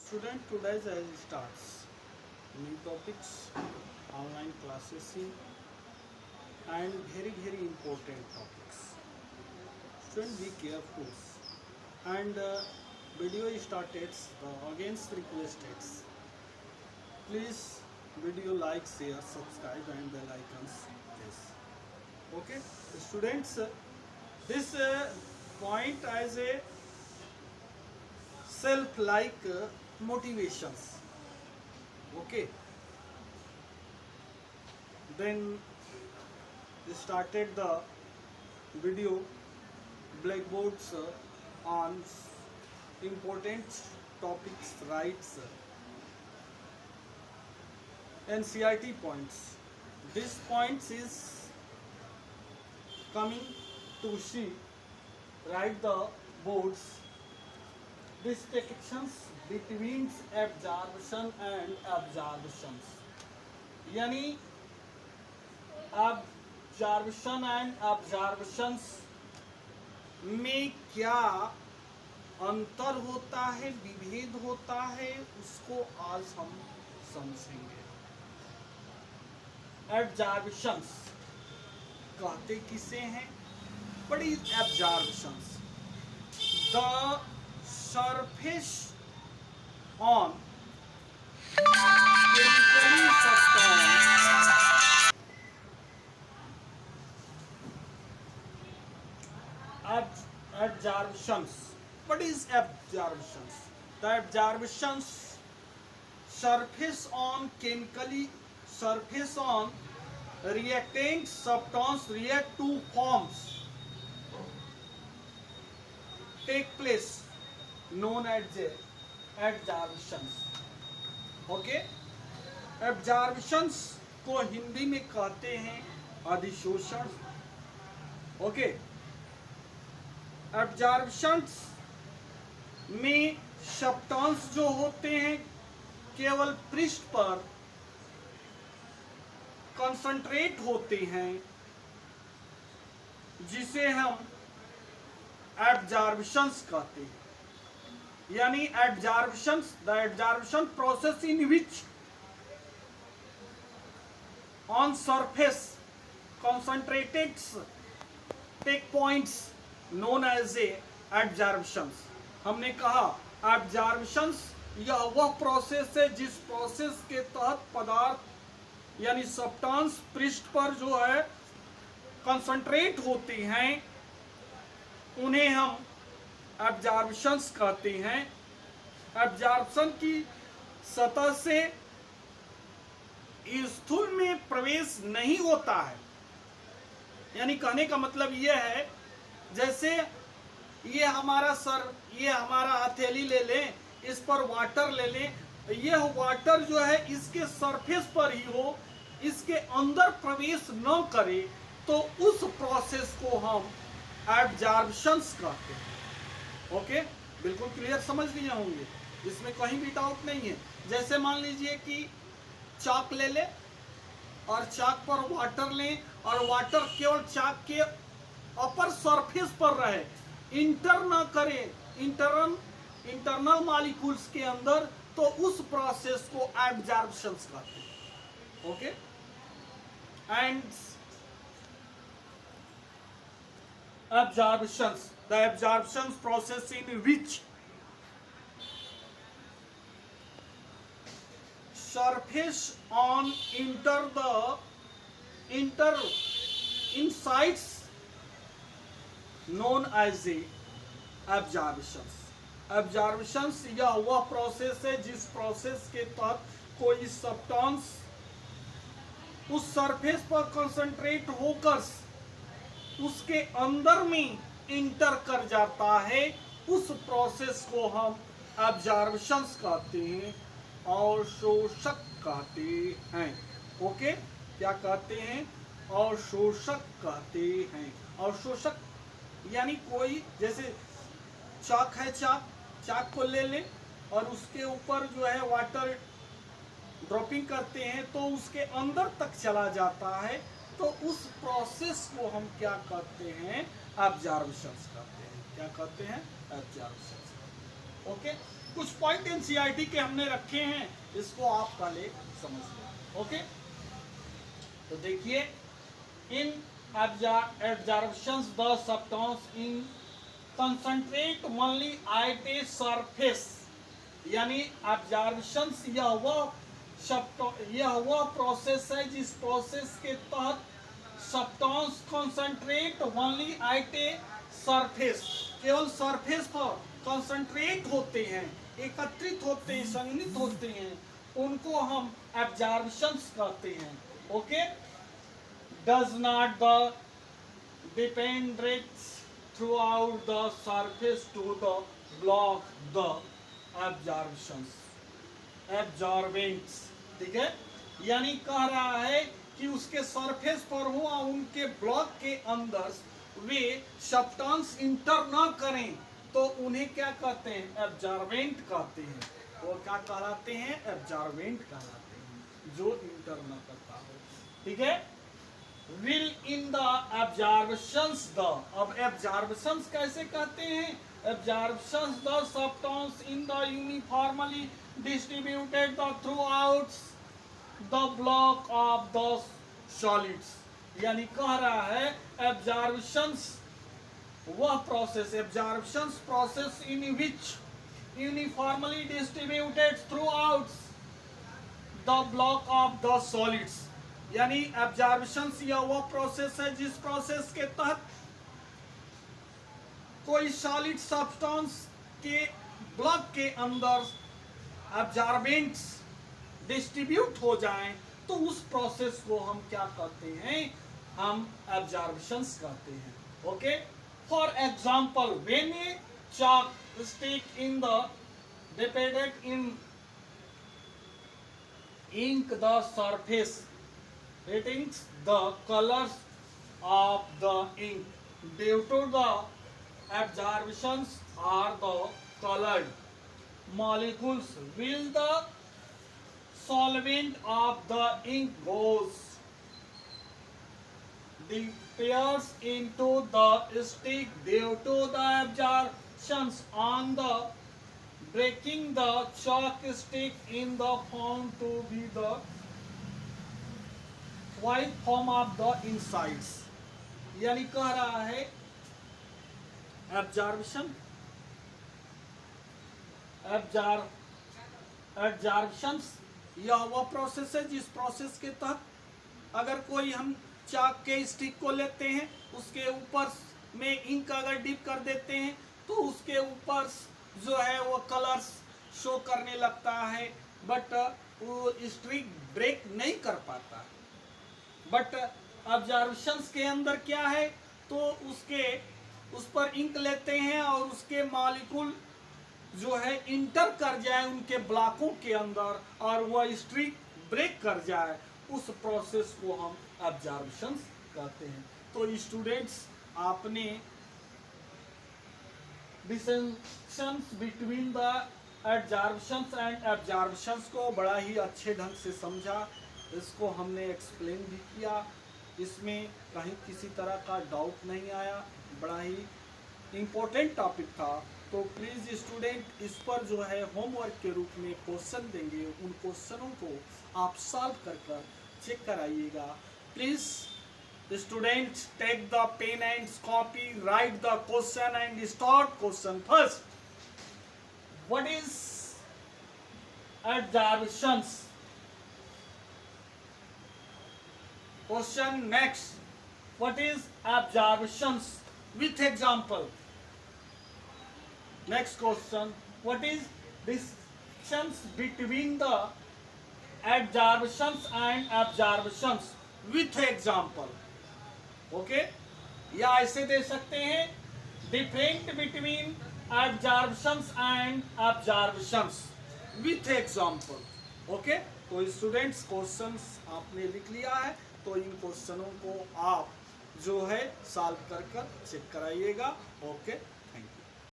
Student, today's as starts new topics, online classes and very important topics. Student, be careful. And video started against requested. Please video like, share, subscribe and bell icons. Yes. Okay, students. This point as a self-like motivations. Okay, then started the video blackboards on important topics, rights, and CRT points. This points is coming to see write the boards distinctions between absorption and absorptions. यानी absorption and absorptions में क्या अंतर होता है, विभेद होता है, उसको आज हम समझेंगे. Absorptions कहते किसे हैं? What is absorptions? The surface on chemically substance absorptions. What is absorptions? The absorptions surface on chemically surface on reactant substance react to forms take place known as absorptions. Okay, absorptions को हिंदी में कहते हैं अधिशोषण. Okay, absorptions में substance जो होते हैं केवल पृष्ठ पर कंसंट्रेट होते हैं, जिसे हम absorptions कहते हैं. यानी absorptions, the absorption process in which on surface concentrated take points known as a absorptions. हमने कहा absorptions यह वह प्रोसेस है जिस प्रोसेस के तहत पदार्थ यानी सब्सटेंस पृष्ठ पर जो है कंसंट्रेट होती हैं, उन्हें हम एब्जॉर्प्शंस कहते हैं. एब्जॉर्प्शन की सतह से स्थूल में प्रवेश नहीं होता है. यानी कहने का मतलब यह है, जैसे ये हमारा ये हमारा हथेली ले लें, इस पर वाटर ले लें, यह वाटर जो है इसके सरफेस पर ही हो, इसके अंदर प्रवेश न करे, तो उस प्रोसेस को हम एब्जॉर्प्शंस कहते हैं. ओके, बिल्कुल क्लियर समझ लिए होंगे, इसमें कहीं भी डाउट नहीं है. जैसे मान लीजिए कि चाक ले ले और चाक पर वाटर लें और वाटर केवल चाक के अपर सरफेस पर रहे, इंटर ना करे इंटरनल मॉलिक्यूल्स के अंदर, तो उस प्रोसेस को एब्जॉर्प्शंस कहते हैं. Okay, and absorptions, the absorption process in which surface on insides known as a absorptions. Absorptions यह वह प्रोसेस है जिस प्रोसेस के तहत कोई सब्सटेंस उस सरफेस पर कंसंट्रेट होकर उसके अंदर में इंटर कर जाता है. उस प्रोसेस को हम एब्जॉर्प्शंस कहते हैं और शोषक कहते हैं. ओके, क्या कहते हैं? और शोषक कहते हैं. और शोषक यानी कोई, जैसे चाक है, चाक को ले लें और उसके ऊपर जो है वाटर ड्रॉपिंग करते हैं तो उसके अंदर तक चला जाता है, तो उस प्रोसेस को हम क्या कहते हैं? एब्जॉर्प्शंस कहते हैं. क्या कहते हैं? एब्जॉर्प्शंस. ओके, कुछ पॉइंट एनसीईआरटी के हमने रखे हैं, इसको आप पहले समझ लें। ओके, तो देखिए, इन absorptions the substance in concentrate only at a surface, यानी absorptions यह वह प्रोसेस है जिस प्रोसेस के तहत substance concentrate only eight a surface, केवल सरफेस पर कंसंट्रेट होते हैं, एकत्रित होते हैं, संघनित होते हैं, उनको हम एब्जॉर्प्शंस कहते हैं। Okay, does not the dependents throughout the surface to the block the absorptions absorbents. ठीक है, यानी कह रहा है कि उसके सरफेस पर हो और उनके ब्लॉक के अंदर वे सब्सटेंस इंटर न करें तो उन्हें क्या कहते हैं? एब्जॉर्बेंट कहते हैं। वो क्या कहलाते हैं? एब्जॉर्बेंट कहलाते हैं, जो इंटर न करता हो। ठीक है, will in the absorptions the, अब एब्जॉर्प्शंस कैसे कहते हैं? Absorptions the substance in the uniformly distributed the throughout the block of the solids, यानी कह रहा है absorptions वह process, absorptions process in which uniformly distributed throughout the block of the solids, यानी absorptions यह वह प्रोसेस है जिस प्रोसेस के तहत कोई सॉलिड सब्सटेंस के ब्लॉक के अंदर एब्जॉर्बेंट्स डिस्ट्रीब्यूट हो जाएं, तो उस प्रोसेस को हम क्या कहते हैं? हम एब्जॉर्प्शंस कहते हैं। Okay, for example, when A chalk stick in the dipped in ink the surface, retaining the colors of the ink due to the absorptions are the colored molecules will the solvent of the ink goes disappears into the stick due to the absorptions on the breaking the chalk stick in the form to be the white form of the insides, यानी कह रहा है absorption एब्जॉर्प्शंस यह वह process है जिस process के तहत अगर कोई हम चाक के स्टिक को लेते हैं, उसके ऊपर में इंक अगर डिप कर देते हैं तो उसके ऊपर जो है वो कलर्स शो करने लगता है, बट वो स्टिक ब्रेक नहीं कर पाता। बट ऑब्जर्वेशंस के अंदर क्या है, तो उस पर इंक लेते हैं और उसके मॉलिक्यूल जो है इंटर कर जाए उनके ब्लॉकों के अंदर और वह स्ट्रिक ब्रेक कर जाए, उस प्रोसेस को हम एब्जॉर्प्शंस कहते हैं। तो स्टूडेंट्स, आपने डिस्टिंक्शंस बिटवीन द एब्जॉर्प्शंस एंड एब्जॉर्प्शंस को बड़ा ही अच्छे ढंग से समझा, इसको हमने एक्सप्लेन भी किया, इसमें कहीं किसी तरह का डाउट नहीं आया, बड़ा ही इम्पोर्टेंट टॉपिक था। तो प्लीज़ स्टूडेंट, इस पर जो है होमवर्क के रूप में क्वेश्चन देंगे, उन क्वेश्चनों को आप सॉल्व कर चेक कराइएगा। Please students, take the pen and copy, write the question and start question first. What is absorptions? Question next. What is absorptions? With example. Next question. What is distance between the absorptions and absorptions? With example. Okay? या ऐसे दे सकते हैं, different between absorptions and absorptions with example. Okay? तो students, questions आपने लिख लिया है, तो इन क्वेश्चनों को आप जो है सॉल्व कर चेक कराइएगा। ओके।